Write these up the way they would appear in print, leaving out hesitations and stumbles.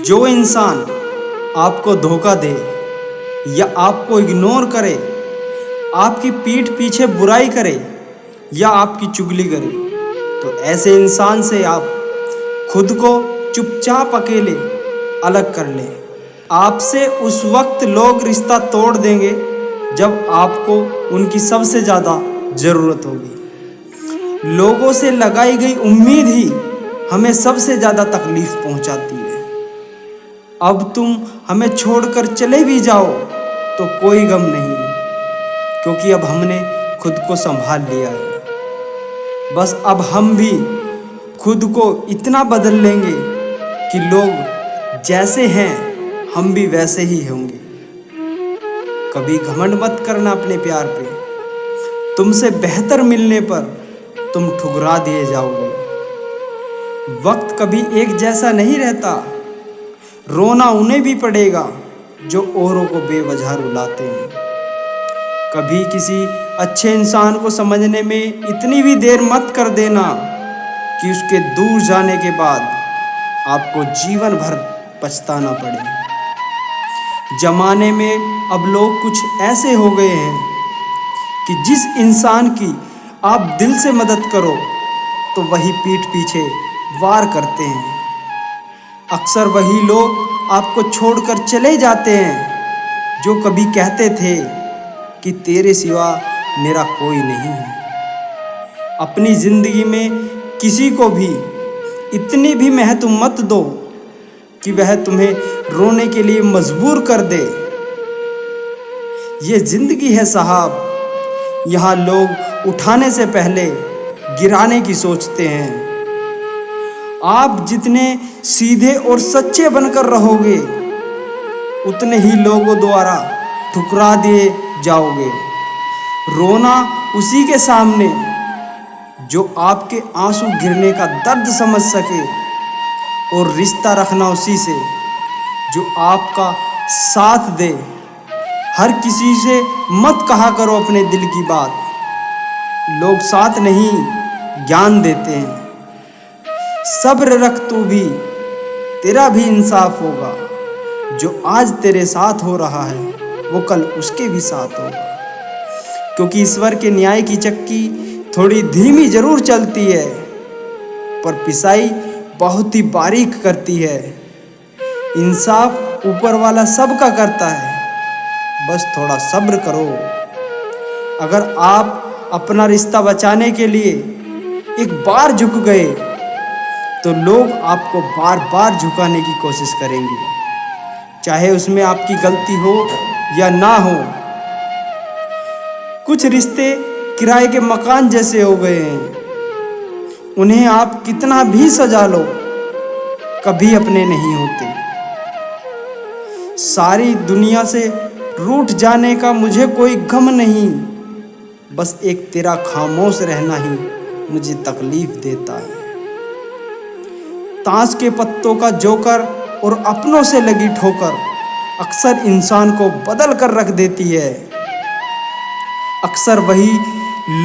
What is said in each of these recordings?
जो इंसान आपको धोखा दे या आपको इग्नोर करे, आपकी पीठ पीछे बुराई करे या आपकी चुगली करे, तो ऐसे इंसान से आप खुद को चुपचाप अकेले अलग कर लें। आपसे उस वक्त लोग रिश्ता तोड़ देंगे जब आपको उनकी सबसे ज़्यादा ज़रूरत होगी। लोगों से लगाई गई उम्मीद ही हमें सबसे ज़्यादा तकलीफ पहुंचाती है। अब तुम हमें छोड़कर चले भी जाओ तो कोई गम नहीं, क्योंकि अब हमने खुद को संभाल लिया है। बस अब हम भी खुद को इतना बदल लेंगे कि लोग जैसे हैं हम भी वैसे ही होंगे। कभी घमंड मत करना अपने प्यार पे, तुमसे बेहतर मिलने पर तुम ठुकरा दिए जाओगे। वक्त कभी एक जैसा नहीं रहता, रोना उन्हें भी पड़ेगा जो औरों को बेवजह रुलाते हैं। कभी किसी अच्छे इंसान को समझने में इतनी भी देर मत कर देना कि उसके दूर जाने के बाद आपको जीवन भर पछताना पड़े। जमाने में अब लोग कुछ ऐसे हो गए हैं कि जिस इंसान की आप दिल से मदद करो तो वही पीठ पीछे वार करते हैं। अक्सर वही लोग आपको छोड़कर चले जाते हैं जो कभी कहते थे कि तेरे सिवा मेरा कोई नहीं है। अपनी ज़िंदगी में किसी को भी इतनी भी महत्व मत दो कि वह तुम्हें रोने के लिए मजबूर कर दे। ये ज़िंदगी है साहब, यहाँ लोग उठाने से पहले गिराने की सोचते हैं। आप जितने सीधे और सच्चे बनकर रहोगे उतने ही लोगों द्वारा ठुकरा दिए जाओगे। रोना उसी के सामने जो आपके आंसू गिरने का दर्द समझ सके, और रिश्ता रखना उसी से जो आपका साथ दे। हर किसी से मत कहा करो अपने दिल की बात, लोग साथ नहीं ज्ञान देते हैं। सब्र रख तू भी, तेरा भी इंसाफ होगा। जो आज तेरे साथ हो रहा है वो कल उसके भी साथ होगा। क्योंकि ईश्वर के न्याय की चक्की थोड़ी धीमी जरूर चलती है, पर पिसाई बहुत ही बारीक करती है। इंसाफ ऊपर वाला सबका करता है, बस थोड़ा सब्र करो। अगर आप अपना रिश्ता बचाने के लिए एक बार झुक गए तो लोग आपको बार बार झुकाने की कोशिश करेंगे, चाहे उसमें आपकी गलती हो या ना हो। कुछ रिश्ते किराए के मकान जैसे हो गए हैं, उन्हें आप कितना भी सजा लो कभी अपने नहीं होते। सारी दुनिया से रूठ जाने का मुझे कोई गम नहीं, बस एक तेरा खामोश रहना ही मुझे तकलीफ देता है। ताश के पत्तों का जोकर और अपनों से लगी ठोकर अक्सर इंसान को बदल कर रख देती है। अक्सर वही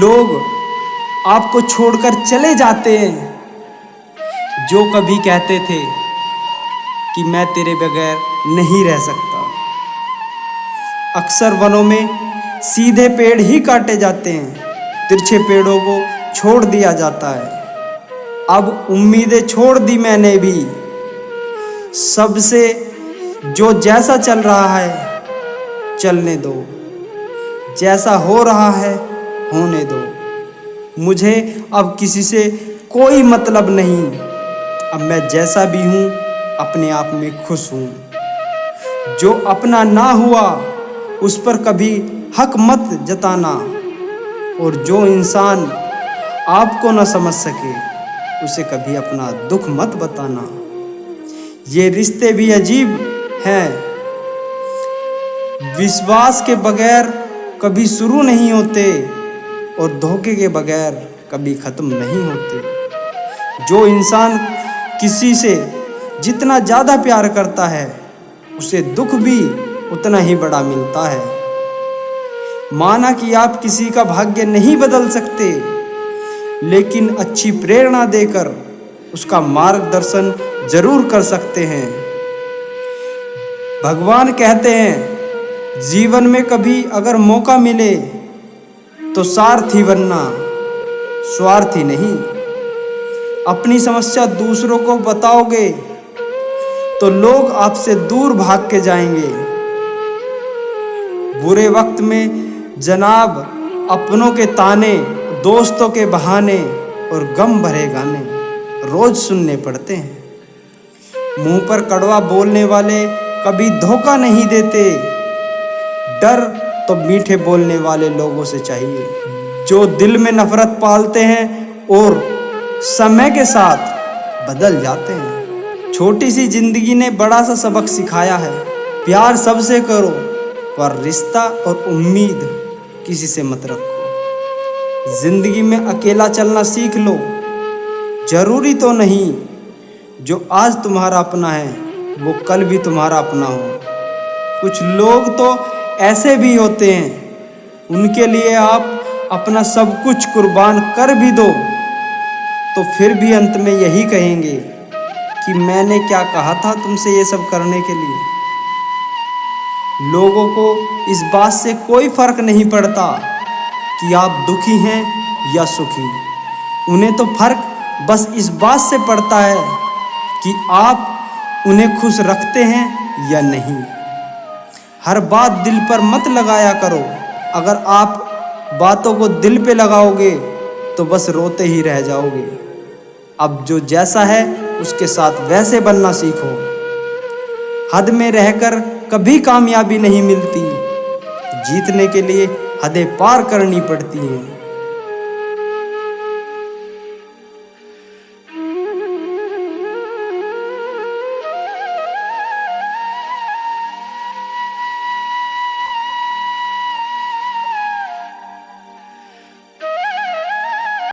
लोग आपको छोड़कर चले जाते हैं जो कभी कहते थे कि मैं तेरे बगैर नहीं रह सकता। अक्सर वनों में सीधे पेड़ ही काटे जाते हैं, तिरछे पेड़ों को छोड़ दिया जाता है। अब उम्मीदें छोड़ दी मैंने भी, सबसे जो जैसा चल रहा है चलने दो, जैसा हो रहा है होने दो। मुझे अब किसी से कोई मतलब नहीं, अब मैं जैसा भी हूँ अपने आप में खुश हूँ। जो अपना ना हुआ उस पर कभी हक मत जताना, और जो इंसान आपको न समझ सके उसे कभी अपना दुख मत बताना। ये रिश्ते भी अजीब हैं, विश्वास के बगैर कभी शुरू नहीं होते और धोखे के बगैर कभी ख़त्म नहीं होते। जो इंसान किसी से जितना ज़्यादा प्यार करता है उसे दुख भी उतना ही बड़ा मिलता है। माना कि आप किसी का भाग्य नहीं बदल सकते, लेकिन अच्छी प्रेरणा देकर उसका मार्गदर्शन जरूर कर सकते हैं। भगवान कहते हैं जीवन में कभी अगर मौका मिले तो सारथी बनना, स्वार्थी नहीं। अपनी समस्या दूसरों को बताओगे तो लोग आपसे दूर भाग के जाएंगे। बुरे वक्त में जनाब अपनों के ताने, दोस्तों के बहाने और गम भरे गाने रोज सुनने पड़ते हैं। मुंह पर कड़वा बोलने वाले कभी धोखा नहीं देते। डर तो मीठे बोलने वाले लोगों से चाहिए, जो दिल में नफरत पालते हैं और समय के साथ बदल जाते हैं। छोटी सी जिंदगी ने बड़ा सा सबक सिखाया है, प्यार सबसे करो पर रिश्ता और उम्मीद किसी से मत रखो। जिंदगी में अकेला चलना सीख लो, जरूरी तो नहीं जो आज तुम्हारा अपना है वो कल भी तुम्हारा अपना हो। कुछ लोग तो ऐसे भी होते हैं, उनके लिए आप अपना सब कुछ कुर्बान कर भी दो तो फिर भी अंत में यही कहेंगे कि मैंने क्या कहा था तुमसे ये सब करने के लिए। लोगों को इस बात से कोई फर्क नहीं पड़ता कि आप दुखी हैं या सुखी। उन्हें तो फर्क बस इस बात से पड़ता है कि आप उन्हें खुश रखते हैं या नहीं। हर बात दिल पर मत लगाया करो। अगर आप बातों को दिल पे लगाओगे तो बस रोते ही रह जाओगे। अब जो जैसा है उसके साथ वैसे बनना सीखो। हद में रहकर कभी कामयाबी नहीं मिलती, जीतने के लिए हदें पार करनी पड़ती हैं।